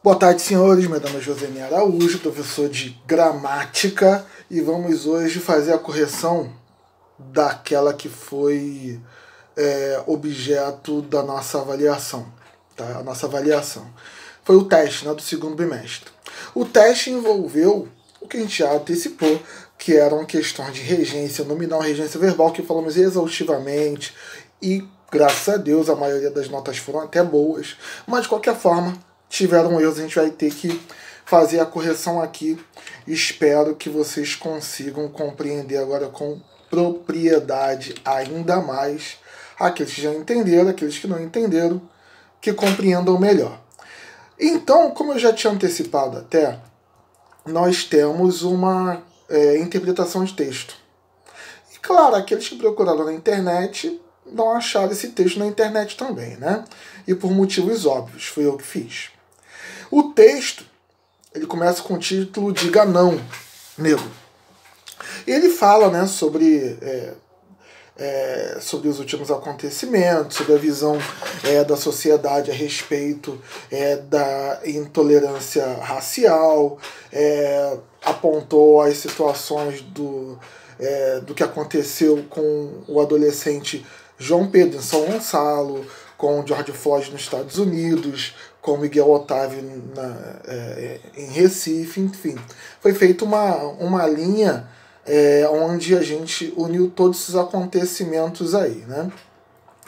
Boa tarde, senhores. Meu nome é José Araújo, professor de gramática, e vamos hoje fazer a correção daquela que foi objeto da nossa avaliação. Tá? A nossa avaliação foi o teste, né, do segundo bimestre. O teste envolveu o que a gente já antecipou, que eram questões de regência nominal, regência verbal, que falamos exaustivamente, e graças a Deus a maioria das notas foram até boas, mas de qualquer forma tiveram erros, a gente vai ter que fazer a correção aqui. Espero que vocês consigam compreender agora com propriedade ainda mais. Aqueles que já entenderam, aqueles que não entenderam, que compreendam melhor. Então, como eu já tinha antecipado até, nós temos uma interpretação de texto. E claro, aqueles que procuraram na internet não acharam esse texto na internet também, né? E por motivos óbvios, foi eu que fiz. O texto, ele começa com o título Diga Não, Nego. E ele fala, né, sobre os últimos acontecimentos, sobre a visão da sociedade a respeito da intolerância racial, apontou as situações do que aconteceu com o adolescente João Pedro em São Gonçalo, com o George Floyd nos Estados Unidos, com o Miguel Otávio em Recife, enfim. Foi feita uma linha onde a gente uniu todos esses acontecimentos aí, né?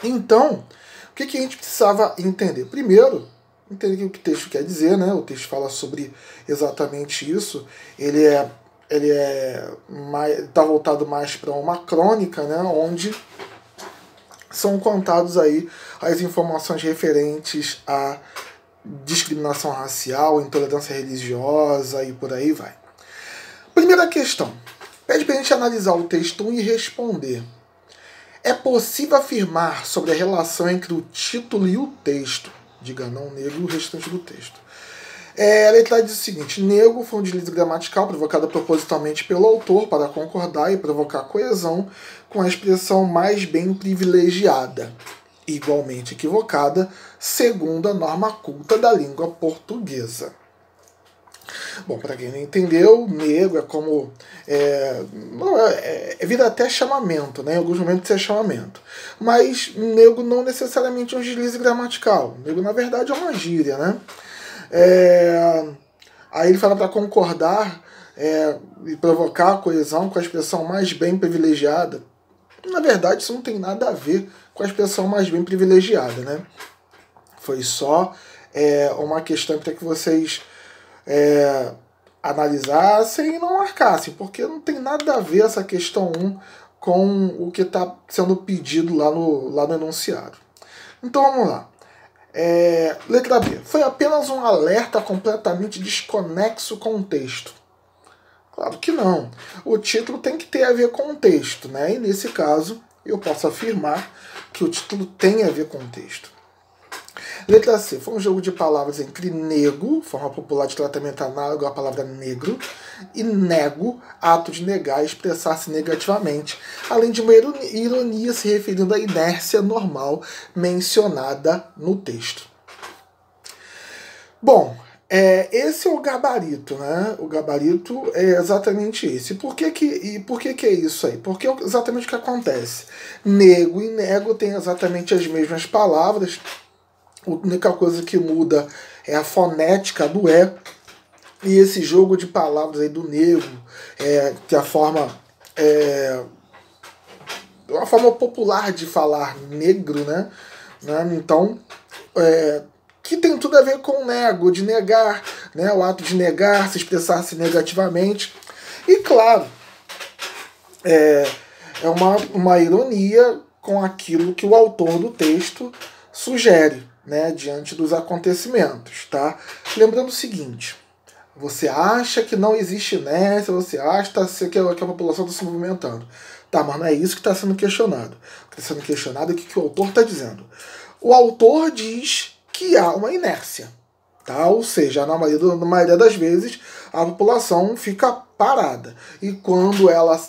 Então, o que a gente precisava entender? Primeiro, entender o que o texto quer dizer, né? O texto fala sobre exatamente isso. Ele está voltado mais para uma crônica, né? Onde são contados aí as informações referentes à discriminação racial, intolerância religiosa e por aí vai. Primeira questão. Pede para a gente analisar o texto 1 e responder. É possível afirmar sobre a relação entre o título e o texto? Diga não, nego, e o restante do texto. A letra diz o seguinte: nego foi um deslize gramatical provocado propositalmente pelo autor para concordar e provocar coesão com a expressão mais bem privilegiada, igualmente equivocada, segundo a norma culta da língua portuguesa. Bom, para quem não entendeu, nego é como... vira até chamamento, né? Em alguns momentos é chamamento. Mas nego não necessariamente é um deslize gramatical. Nego, na verdade, é uma gíria, né? Aí ele fala para concordar e provocar a coesão com a expressão mais bem privilegiada. Na verdade, isso não tem nada a ver com a expressão mais bem privilegiada, né? Foi só uma questão para que vocês analisassem e não marcassem, porque não tem nada a ver essa questão 1 com o que está sendo pedido lá no enunciado. Então vamos lá. Letra B. Foi apenas um alerta completamente desconexo com o texto. Claro que não. O título tem que ter a ver com o texto, né? E nesse caso, eu posso afirmar que o título tem a ver com o texto. Letra C. Foi um jogo de palavras entre nego, forma popular de tratamento análogo à palavra negro, e nego, ato de negar, expressar-se negativamente, além de uma ironia se referindo à inércia normal mencionada no texto. Bom, esse é o gabarito, né? O gabarito é exatamente esse. Por que é isso aí? Porque é exatamente o que acontece. Nego e nego têm exatamente as mesmas palavras. A única coisa que muda é a fonética do e esse jogo de palavras aí do nego, que é uma forma popular de falar negro, né? Então, que tem tudo a ver com nego, de negar, né? O ato de negar, se expressar-se negativamente. E claro, é uma ironia com aquilo que o autor do texto sugere, né, diante dos acontecimentos, tá? Lembrando o seguinte: você acha que não existe inércia, você acha que a população está se movimentando. Tá, mas não é isso que está sendo questionado. O que está sendo questionado é o que o autor está dizendo. O autor diz que há uma inércia, tá? Ou seja, na maioria das vezes a população fica parada. E quando ela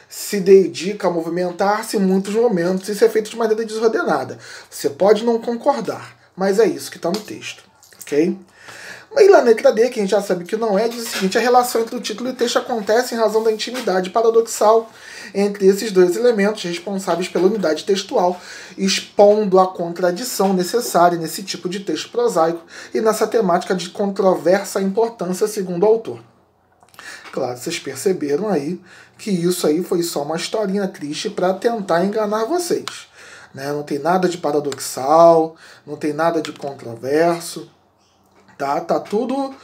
se dedica a movimentar-se, em muitos momentos isso é feito de maneira desordenada. Você pode não concordar, mas é isso que está no texto, ok? E lá na letra D, que a gente já sabe que não é, diz o seguinte: a relação entre o título e o texto acontece em razão da intimidade paradoxal entre esses dois elementos responsáveis pela unidade textual, expondo a contradição necessária nesse tipo de texto prosaico e nessa temática de controversa importância, segundo o autor. Claro, vocês perceberam aí que isso aí foi só uma historinha triste para tentar enganar vocês. Né? Não tem nada de paradoxal, não tem nada de controverso. Tá tudo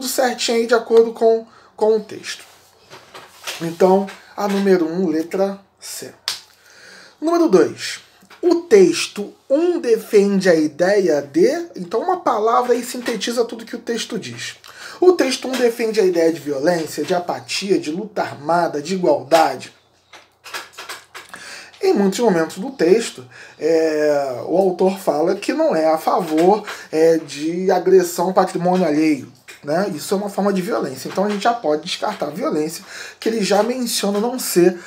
certinho aí de acordo com o texto. Então, a número 1, letra C. Número 2. O texto 1 defende a ideia de... Então, uma palavra aí sintetiza tudo que o texto diz. O texto 1 defende a ideia de violência, de apatia, de luta armada, de igualdade. Em muitos momentos do texto, o autor fala que não é a favor de agressão ao patrimônio alheio. Né? Isso é uma forma de violência. Então a gente já pode descartar a violência, que ele já menciona não ser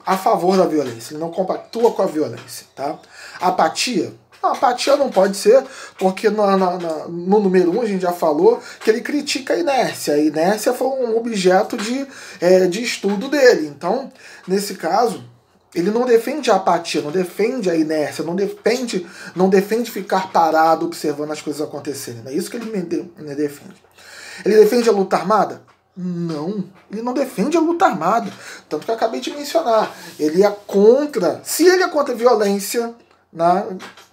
a favor da violência. Ele não compactua com a violência. Tá? Apatia? A apatia não pode ser, porque no número 1 a gente já falou que ele critica a inércia. A inércia foi um objeto de estudo dele. Então, nesse caso, ele não defende a apatia, não defende a inércia, não defende ficar parado observando as coisas acontecerem. É isso que ele defende. Ele defende a luta armada? Não, ele não defende a luta armada. Tanto que eu acabei de mencionar. Ele é contra, se ele é contra a violência,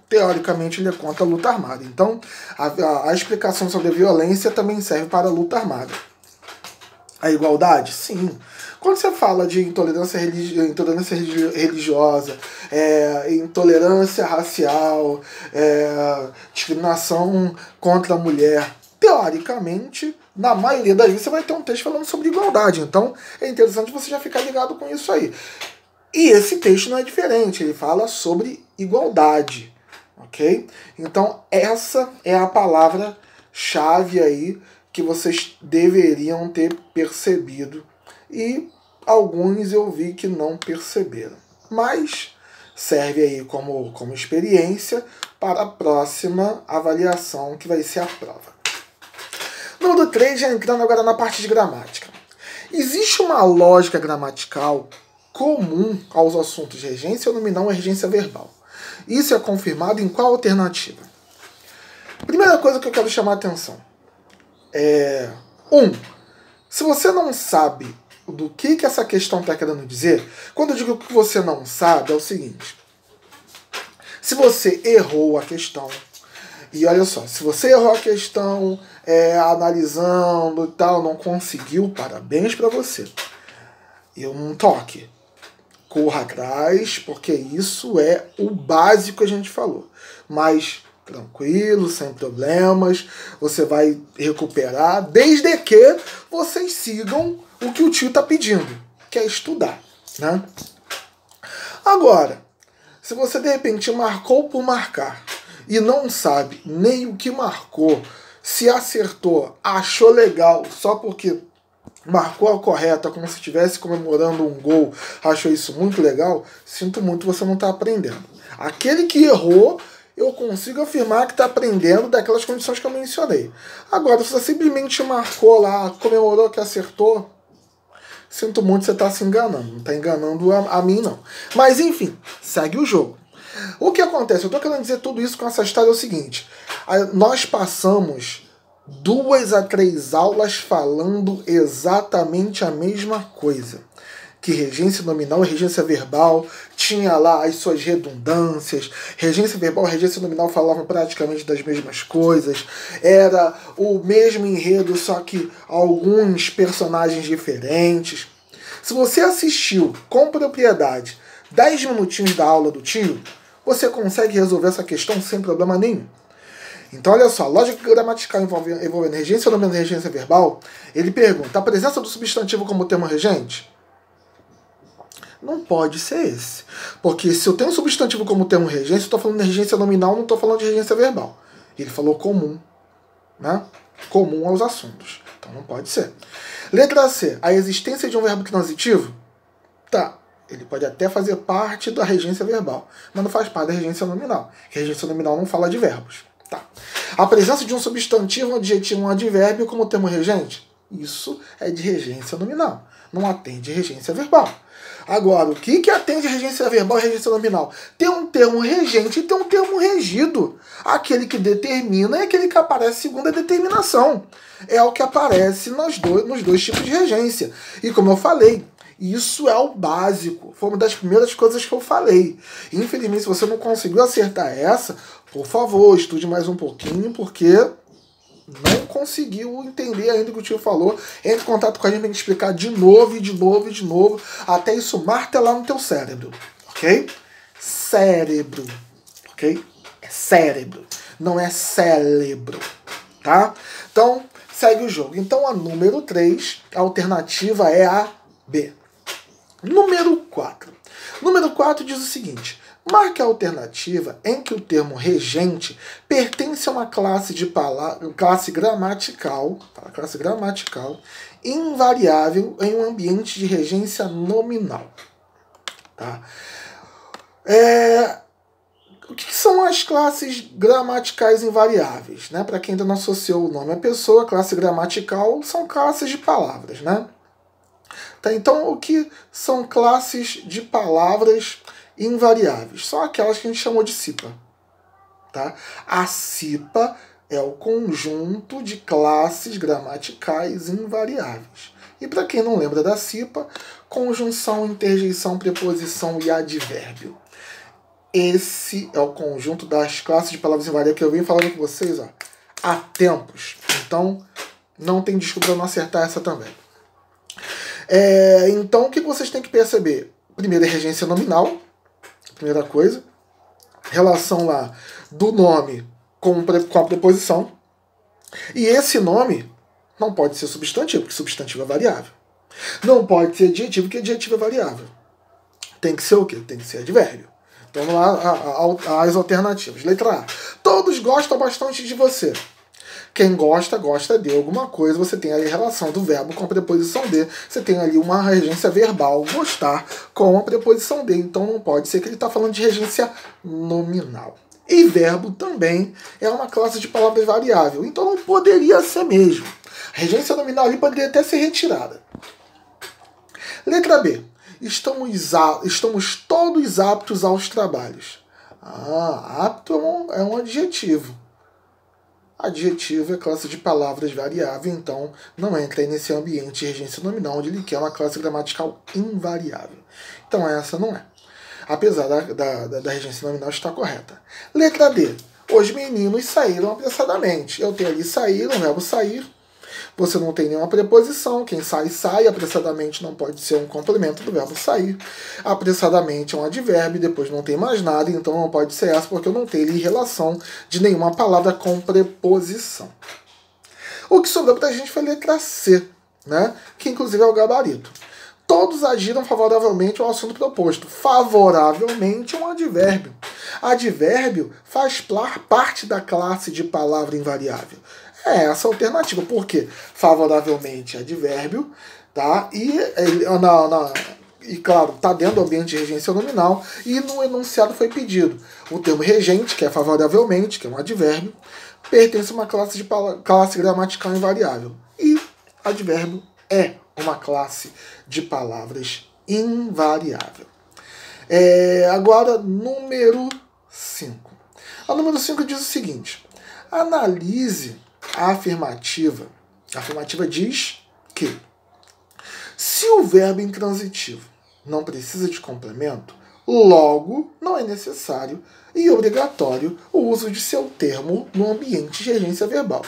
teoricamente ele é contra a luta armada. Então, a explicação sobre a violência também serve para a luta armada. A igualdade? Sim. Quando você fala de intolerância religiosa, intolerância racial, discriminação contra a mulher, teoricamente, na maioria das vezes você vai ter um texto falando sobre igualdade. Então, é interessante você já ficar ligado com isso aí. E esse texto não é diferente, ele fala sobre igualdade. Ok? Então, essa é a palavra-chave aí que vocês deveriam ter percebido. E alguns eu vi que não perceberam. Mas serve aí como experiência para a próxima avaliação, que vai ser a prova. Número 3, já entrando agora na parte de gramática. Existe uma lógica gramatical comum aos assuntos de regência nominal e regência verbal. Isso é confirmado em qual alternativa? Primeira coisa que eu quero chamar a atenção. Se você não sabe do que essa questão está querendo dizer, quando eu digo que você não sabe, é o seguinte. Se você errou a questão, e olha só, se você errou a questão analisando e tal, não conseguiu, parabéns para você. Eu não toque. Corra atrás, porque isso é o básico que a gente falou. Mas tranquilo, sem problemas, você vai recuperar, desde que vocês sigam o que o tio está pedindo, que é estudar. Né? Agora, se você de repente marcou por marcar e não sabe nem o que marcou, se acertou, achou legal, só porque marcou a correta, como se estivesse comemorando um gol, achou isso muito legal, sinto muito, você não está aprendendo. Aquele que errou, eu consigo afirmar que está aprendendo daquelas condições que eu mencionei. Agora, se você simplesmente marcou lá, comemorou que acertou, sinto muito, você está se enganando. Não está enganando a mim, não. Mas, enfim, segue o jogo. O que acontece? Eu estou querendo dizer tudo isso com essa história é o seguinte. Nós passamos 2 a 3 aulas falando exatamente a mesma coisa. Que regência nominal e regência verbal tinha lá as suas redundâncias. Regência verbal e regência nominal falavam praticamente das mesmas coisas. Era o mesmo enredo, só que alguns personagens diferentes. Se você assistiu com propriedade 10 minutinhos da aula do tio, você consegue resolver essa questão sem problema nenhum. Então, olha só, lógica gramatical envolvendo regência nominal e regência verbal, ele pergunta, a presença do substantivo como termo regente? Não pode ser esse. Porque se eu tenho um substantivo como termo regência, eu estou falando de regência nominal, não estou falando de regência verbal. Ele falou comum, né? Comum aos assuntos. Então não pode ser. Letra C, a existência de um verbo transitivo? Tá. Ele pode até fazer parte da regência verbal, mas não faz parte da regência nominal. Regência nominal não fala de verbos. Tá. A presença de um substantivo, um adjetivo, um advérbio como termo regente? Isso é de regência nominal. Não atende regência verbal. Agora, o que atende regência verbal e regência nominal? Tem um termo regente e tem um termo regido. Aquele que determina é aquele que aparece segundo a determinação. É o que aparece nos dois tipos de regência. E como eu falei, isso é o básico. Foi uma das primeiras coisas que eu falei. Infelizmente, se você não conseguiu acertar essa, por favor, estude mais um pouquinho, porque não conseguiu entender ainda o que o tio falou. Entre em contato com a gente para explicar de novo, e de novo, e de novo, até isso martelar no teu cérebro. Ok? Cérebro. Ok? É cérebro. Não é cérebro. Tá? Então, segue o jogo. Então, a número 3, a alternativa é a B. Número 4. Número 4 diz o seguinte: marque a alternativa em que o termo regente pertence a uma classe gramatical invariável em um ambiente de regência nominal. Tá? O que são as classes gramaticais invariáveis? Né? Para quem ainda não associou o nome à pessoa, classe gramatical são classes de palavras. Né? Tá, então, o que são classes de palavras invariáveis? São aquelas que a gente chamou de CIPA. Tá? A CIPA é o conjunto de classes gramaticais invariáveis. E para quem não lembra da CIPA, conjunção, interjeição, preposição e advérbio. Esse é o conjunto das classes de palavras invariáveis que eu venho falando com vocês há tempos. Então, não tem desculpa para não acertar essa também. Então, o que vocês têm que perceber? Primeiro é regência nominal, primeira coisa. Relação lá do nome com a preposição. E esse nome não pode ser substantivo, porque substantivo é variável. Não pode ser adjetivo, porque adjetivo é variável. Tem que ser o quê? Tem que ser advérbio. Então, vamos lá as alternativas. Letra A. Todos gostam bastante de você. Quem gosta de alguma coisa. Você tem ali a relação do verbo com a preposição de. Você tem ali uma regência verbal, gostar, com a preposição de. Então não pode ser que ele está falando de regência nominal. E verbo também é uma classe de palavras variável. Então não poderia ser mesmo. A regência nominal ali poderia até ser retirada. Letra B. Estamos todos aptos aos trabalhos. Apto é um adjetivo. Adjetivo é classe de palavras variável, então não entra aí nesse ambiente de regência nominal, onde ele quer uma classe gramatical invariável. Então essa não é. Apesar da regência nominal estar correta. Letra D. Os meninos saíram apressadamente. Eu tenho ali saíram, o verbo sair. Você não tem nenhuma preposição. Quem sai, sai. Apressadamente não pode ser um complemento do verbo sair. Apressadamente é um advérbio, depois não tem mais nada, então não pode ser essa, porque eu não tenho ali relação de nenhuma palavra com preposição. O que sobrou pra gente foi a letra C, né? Que inclusive é o gabarito. Todos agiram favoravelmente ao assunto proposto. Favoravelmente é um advérbio. Advérbio faz parte da classe de palavra invariável. É essa a alternativa. Por quê? Favoravelmente é advérbio, tá? E claro, está dentro do ambiente de regência nominal, e no enunciado foi pedido. O termo regente, que é favoravelmente, que é um advérbio, pertence a uma classe gramatical invariável. E advérbio é uma classe de palavras invariável. Agora, número 5. A número 5 diz o seguinte: analise a afirmativa. A afirmativa diz que se o verbo intransitivo não precisa de complemento, logo não é necessário e obrigatório o uso de seu termo no ambiente de regência verbal.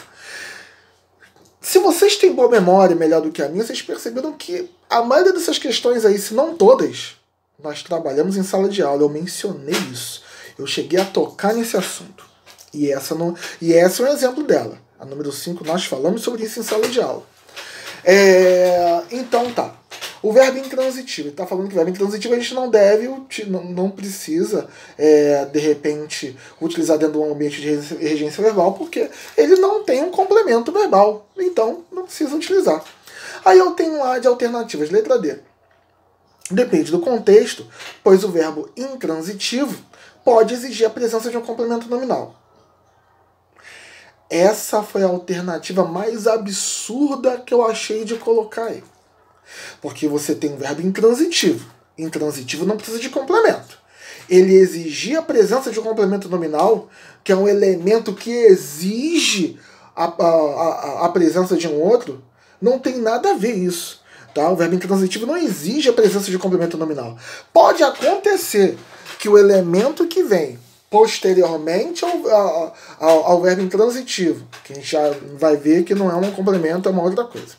Se vocês têm boa memória, melhor do que a minha, vocês perceberam que a maioria dessas questões aí, se não todas, nós trabalhamos em sala de aula. Eu mencionei isso. Eu cheguei a tocar nesse assunto. E essa é um exemplo dela. A número 5, nós falamos sobre isso em sala de aula. Então tá. O verbo intransitivo. Ele está falando que o verbo intransitivo a gente não deve, não precisa, de repente, utilizar dentro de um ambiente de regência verbal, porque ele não tem um complemento verbal. Então, não precisa utilizar. Aí eu tenho lá de alternativas. Letra D. Depende do contexto, pois o verbo intransitivo pode exigir a presença de um complemento nominal. Essa foi a alternativa mais absurda que eu achei de colocar aí. Porque você tem um verbo intransitivo. Intransitivo não precisa de complemento. Ele exigia a presença de um complemento nominal, que é um elemento que exige a presença de um outro. Não tem nada a ver isso. Tá? O verbo intransitivo não exige a presença de complemento nominal. Pode acontecer que o elemento que vem posteriormente ao verbo intransitivo, que a gente já vai ver que não é um complemento, é uma outra coisa,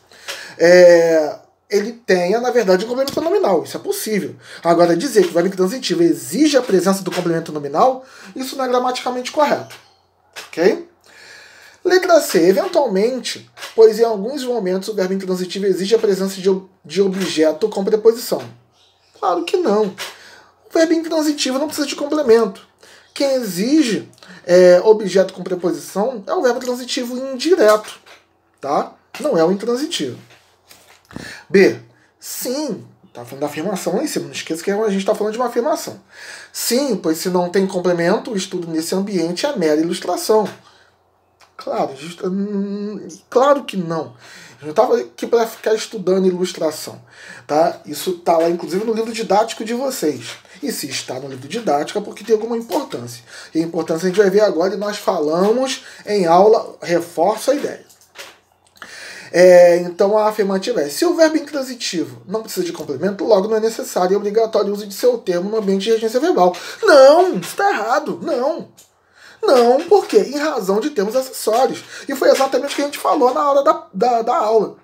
ele tenha, na verdade, um complemento nominal. Isso é possível. Agora, dizer que o verbo intransitivo exige a presença do complemento nominal, isso não é gramaticalmente correto. Ok? Letra C. Eventualmente, pois em alguns momentos o verbo intransitivo exige a presença de objeto com preposição. Claro que não. O verbo intransitivo não precisa de complemento. Quem exige objeto com preposição é o verbo transitivo indireto, tá? Não é o intransitivo. B. Sim, tá falando da afirmação lá em cima, não esqueça que a gente está falando de uma afirmação. Sim, pois se não tem complemento, o estudo nesse ambiente é mera ilustração. Claro, claro que não. Eu não estava aqui para ficar estudando ilustração. Tá? Isso está lá, inclusive, no livro didático de vocês. E se está no livro didático é porque tem alguma importância. E a importância a gente vai ver agora e nós falamos em aula, reforço a ideia. Então a afirmativa é: se o verbo intransitivo não precisa de complemento, logo não é necessário e obrigatório o uso de seu termo no ambiente de regência verbal. Não, isso está errado. Não. Não, por quê? Em razão de termos acessórios. E foi exatamente o que a gente falou na hora da aula.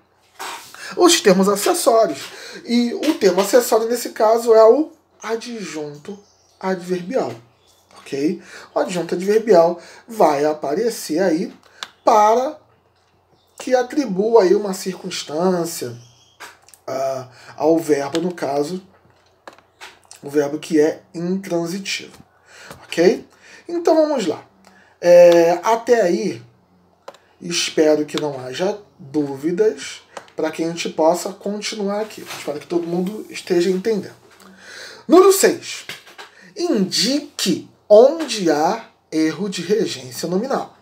Os termos acessórios. E o termo acessório, nesse caso, é o adjunto adverbial. Ok? O adjunto adverbial vai aparecer aí para que atribua aí uma circunstância ao verbo, no caso, o verbo que é intransitivo. Ok? Então vamos lá. Até aí, espero que não haja dúvidas para que a gente possa continuar aqui. Espero que todo mundo esteja entendendo. Número 6. Indique onde há erro de regência nominal.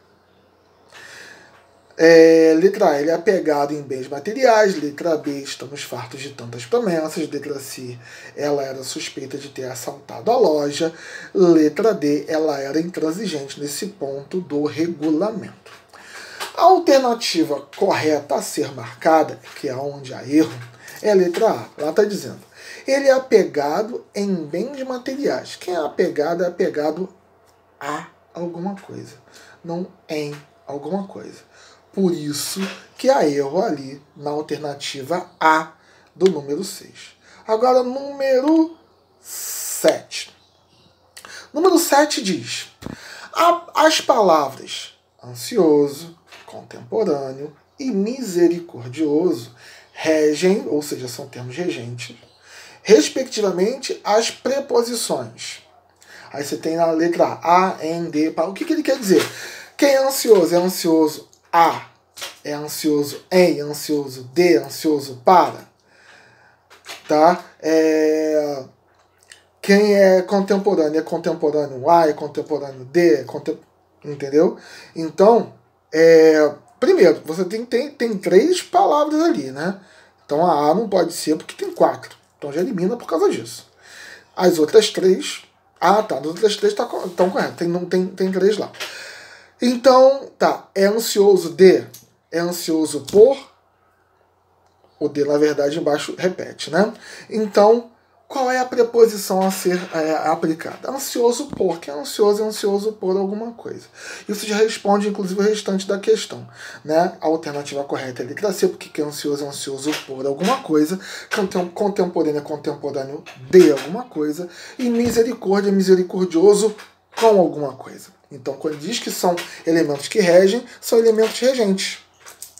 Letra A, ele é apegado em bens materiais. Letra B, estamos fartos de tantas promessas. Letra C, ela era suspeita de ter assaltado a loja. Letra D, ela era intransigente nesse ponto do regulamento. A alternativa correta a ser marcada, que é onde há erro, é a letra A. Lá está dizendo: ele é apegado em bens materiais. Quem é apegado a alguma coisa, não em alguma coisa. Por isso que há erro ali na alternativa A do número 6. Agora, número 7. Número 7 diz: as palavras ansioso, contemporâneo e misericordioso regem, ou seja, são termos regentes, respectivamente, as preposições. Aí você tem na letra A, em, D. O que ele quer dizer? Quem é ansioso? É ansioso a, é ansioso em, ansioso de, ansioso para. Tá? Quem é contemporâneo a, é contemporâneo de, entendeu? Então, primeiro, você tem 3 palavras ali, né? Então a não pode ser porque tem 4. Então já elimina por causa disso. As outras 3... as outras 3 estão corretas. Tem 3 lá. Então, tá, é ansioso de, é ansioso por, o de, na verdade, embaixo repete, né? Então, qual é a preposição a ser aplicada? Ansioso por, que é ansioso por alguma coisa. Isso já responde, inclusive, o restante da questão, né? A alternativa correta é a letra C, porque é ansioso por alguma coisa, contemporâneo é contemporâneo de alguma coisa, e misericórdia é misericordioso com alguma coisa. Então, quando diz que são elementos que regem, são elementos regentes.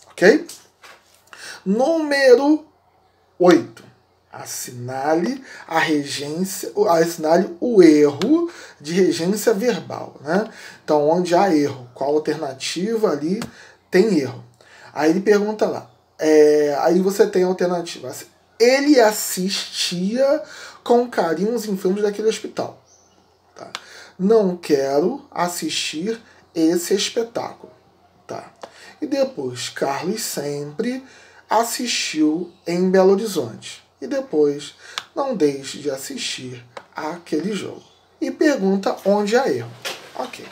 Ok? Número 8. Assinale a regência, assinale o erro de regência verbal. Né? Então, onde há erro, qual alternativa ali tem erro? Aí ele pergunta lá. Aí você tem a alternativa. Ele assistia com carinho os enfermos daquele hospital. Tá? Não quero assistir esse espetáculo. Tá. E depois, Carlos sempre assistiu em Belo Horizonte. E depois, não deixe de assistir àquele jogo. E pergunta onde há erro. Ok.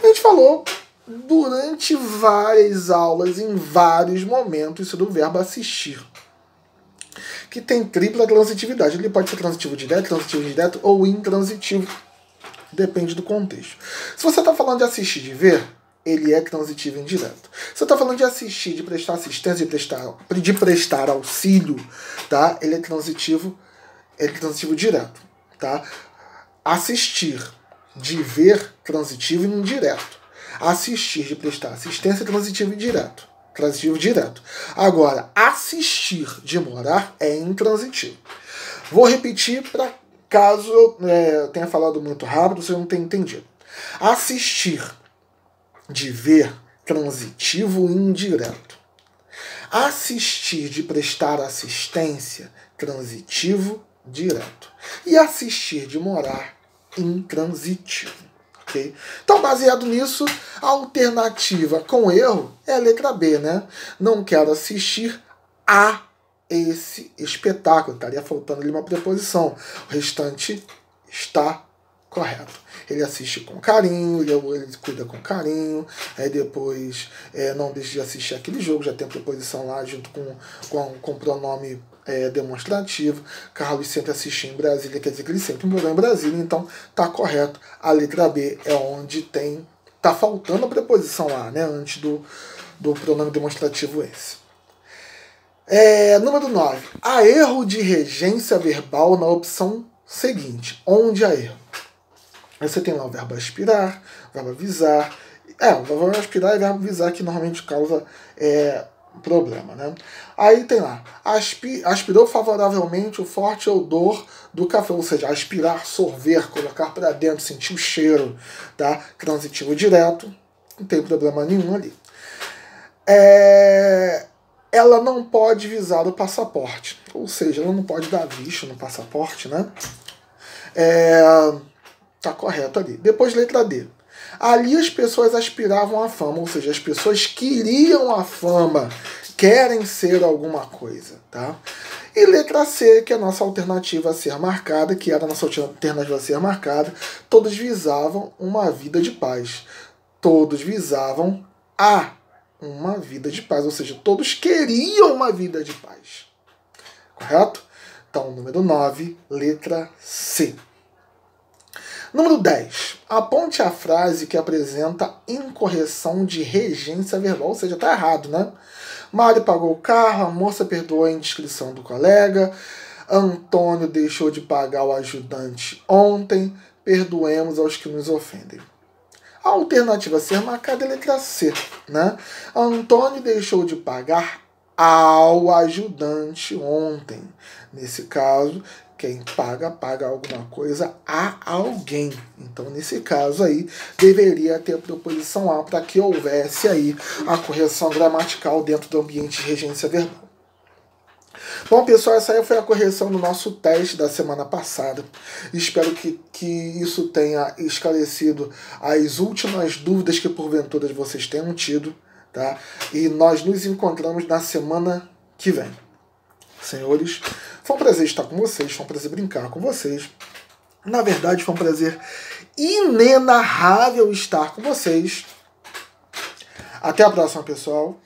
A gente falou durante várias aulas, em vários momentos, sobre o verbo assistir, que tem tripla transitividade. Ele pode ser transitivo direto ou intransitivo. Depende do contexto. Se você está falando de assistir, de ver, ele é transitivo indireto. Se você está falando de assistir, de prestar assistência, de prestar auxílio, tá? Ele é transitivo direto. Tá? Assistir, de ver, transitivo e indireto. Assistir, de prestar assistência, transitivo e direto. Transitivo direto. Agora, assistir, de morar, é intransitivo. Vou repetir para caso eu tenha falado muito rápido, você não tenha entendido. Assistir, de ver, transitivo e indireto. Assistir, de prestar assistência, transitivo, direto. E assistir, de morar, intransitivo. Okay? Então, baseado nisso, a alternativa com erro é a letra B, né? Não quero assistir a esse espetáculo. Estaria faltando ali uma preposição. O restante está correto. Ele assiste com carinho, ele cuida com carinho, aí depois não deixa de assistir aquele jogo, já tem a preposição lá junto com o pronome demonstrativo. Carlos sempre assistiu em Brasília, quer dizer que ele sempre morou em Brasília, então tá correto. A letra B é onde tá faltando a preposição lá, né, antes do pronome demonstrativo esse. Número 9. Há erro de regência verbal na opção seguinte. Onde há erro? Você tem lá o verbo aspirar, o verbo avisar. O verbo aspirar e o verbo avisar que normalmente causa problema, né? Aí tem lá, aspirou favoravelmente o forte odor do café, ou seja, aspirar, sorver, colocar para dentro, sentir o cheiro, tá? Transitivo direto, não tem problema nenhum ali. Ela não pode visar o passaporte, ou seja, ela não pode dar visto no passaporte, né? Tá correto ali. Depois, letra D. Ali as pessoas aspiravam à fama, ou seja, as pessoas queriam a fama, querem ser alguma coisa, tá? E letra C, que é a nossa alternativa a ser marcada, que era a nossa alternativa a ser marcada, todos visavam uma vida de paz. Todos visavam uma vida de paz, ou seja, todos queriam uma vida de paz. Correto? Então, número 9, letra C. Número 10. Aponte a frase que apresenta incorreção de regência verbal, ou seja, está errado, né? Mário pagou o carro, a moça perdoou a indiscrição do colega, Antônio deixou de pagar o ajudante ontem, perdoemos aos que nos ofendem. A alternativa a ser marcada é a letra C, né? Antônio deixou de pagar ao ajudante ontem. Nesse caso, quem paga alguma coisa a alguém. Então, nesse caso aí, deveria ter a preposição a para que houvesse aí a correção gramatical dentro do ambiente de regência verbal. Bom, pessoal, essa aí foi a correção do nosso teste da semana passada. Espero que isso tenha esclarecido as últimas dúvidas que porventura vocês tenham tido, tá? E nós nos encontramos na semana que vem. Senhores, foi um prazer estar com vocês, foi um prazer brincar com vocês. Na verdade, foi um prazer inenarrável estar com vocês. Até a próxima, pessoal.